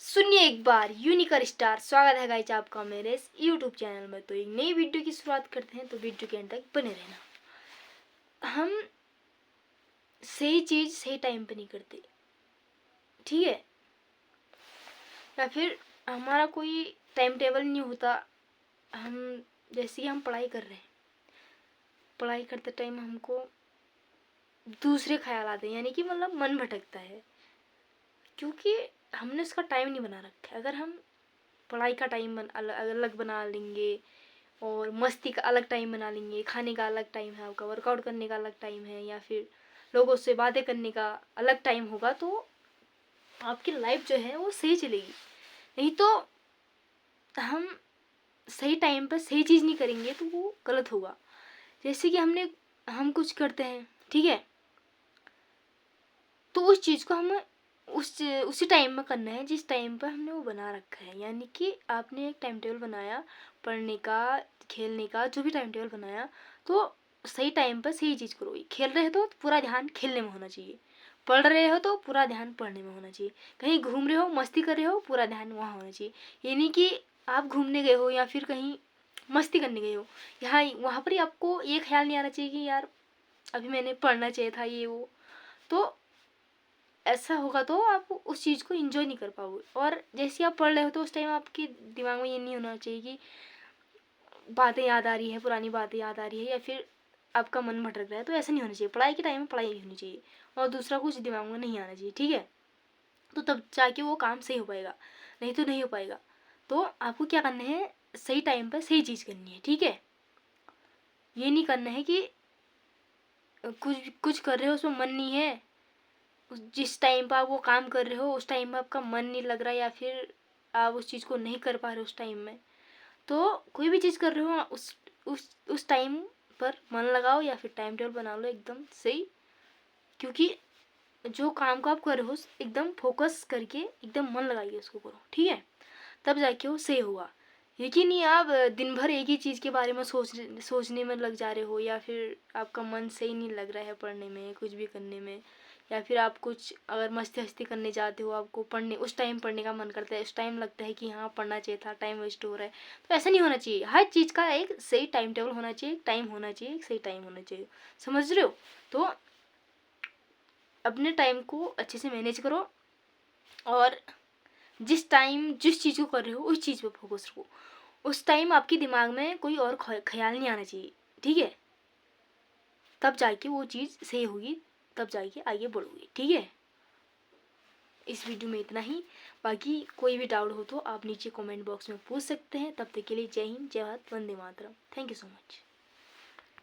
सुनिए एक बार यूनिकर स्टार, स्वागत है गाइस आपका मेरे इस यूट्यूब चैनल में। तो एक नई वीडियो की शुरुआत करते हैं, तो वीडियो के एंड तक बने रहना। हम सही चीज़ सही टाइम पे नहीं करते, ठीक है? या फिर हमारा कोई टाइम टेबल नहीं होता। हम जैसे कि हम पढ़ाई कर रहे हैं, पढ़ाई करते टाइम हमको दूसरे ख्याल आते हैं, यानी कि मतलब मन भटकता है, क्योंकि हमने उसका टाइम नहीं बना रखा है। अगर हम पढ़ाई का टाइम अलग बना लेंगे और मस्ती का अलग टाइम बना लेंगे, खाने का अलग टाइम है आपका, वर्कआउट करने का अलग टाइम है, या फिर लोगों से बातें करने का अलग टाइम होगा, तो आपकी लाइफ जो है वो सही चलेगी। नहीं तो हम सही टाइम पर सही चीज़ नहीं करेंगे तो वो गलत होगा। जैसे कि हम कुछ करते हैं, ठीक है, तो उस चीज़ को हमें उसी टाइम में करना है जिस टाइम पर हमने वो बना रखा है। यानी कि आपने एक टाइम टेबल बनाया, पढ़ने का, खेलने का, जो भी टाइम टेबल बनाया, तो सही टाइम पर सही चीज़ करो। खेल रहे हो तो पूरा ध्यान खेलने में होना चाहिए, पढ़ रहे हो तो पूरा ध्यान पढ़ने में होना चाहिए, कहीं घूम रहे हो, मस्ती कर रहे हो, पूरा ध्यान वहाँ होना चाहिए। ये नहीं कि आप घूमने गए हो या फिर कहीं मस्ती करने गए हो, यहाँ वहाँ पर ही आपको ये ख्याल नहीं आना चाहिए कि यार अभी मैंने पढ़ना चाहिए था, ये वो। तो ऐसा होगा तो आप उस चीज़ को एंजॉय नहीं कर पाओगे। और जैसे आप पढ़ रहे हो तो उस टाइम आपके दिमाग में ये नहीं होना चाहिए कि बातें याद आ रही है, पुरानी बातें याद आ रही है, या फिर आपका मन भटक रहा है। तो ऐसा नहीं होना चाहिए। पढ़ाई के टाइम में पढ़ाई होनी चाहिए और दूसरा कुछ दिमाग में नहीं आना चाहिए, ठीक है? तो तब जाके वो काम सही हो पाएगा, नहीं तो नहीं हो पाएगा। तो आपको क्या करना है, सही टाइम पर सही चीज़ करनी है, ठीक है? ये नहीं करना है कि कुछ कुछ कर रहे हो उसमें मन नहीं है, जिस टाइम पर आप वो काम कर रहे हो उस टाइम में आपका मन नहीं लग रहा, या फिर आप उस चीज़ को नहीं कर पा रहे उस टाइम में। तो कोई भी चीज़ कर रहे हो उस टाइम पर मन लगाओ, या फिर टाइम टेबल बना लो एकदम सही। क्योंकि जो काम को आप कर रहे हो एकदम फोकस करके एकदम मन लगाइए उसको करो, ठीक है? तब जाके वो सही होगा। ये कि नहीं आप दिन भर एक ही चीज़ के बारे में सोचने में लग जा रहे हो, या फिर आपका मन सही नहीं लग रहा है पढ़ने में, कुछ भी करने में, या फिर आप कुछ अगर मस्ती हस्ती करने जाते हो, आपको पढ़ने उस टाइम पढ़ने का मन करता है, उस टाइम लगता है कि हाँ पढ़ना चाहिए था, टाइम वेस्ट हो रहा है। तो ऐसा नहीं होना चाहिए। हर चीज़ का एक सही टाइम टेबल होना चाहिए, एक टाइम होना चाहिए, एक सही टाइम होना चाहिए। समझ रहे हो? तो अपने टाइम को अच्छे से मैनेज करो, और जिस टाइम जिस चीज़ को कर रहे हो उस चीज़ पे फोकस रखो। उस टाइम आपके दिमाग में कोई और ख्याल नहीं आना चाहिए, ठीक है? तब जाके वो चीज़ सही होगी, तब जाके आगे बढ़ोगे, ठीक है? इस वीडियो में इतना ही। बाकी कोई भी डाउट हो तो आप नीचे कमेंट बॉक्स में पूछ सकते हैं। तब तक के लिए जय हिंद, जय भारत, वंदे मातरम। Thank you so much.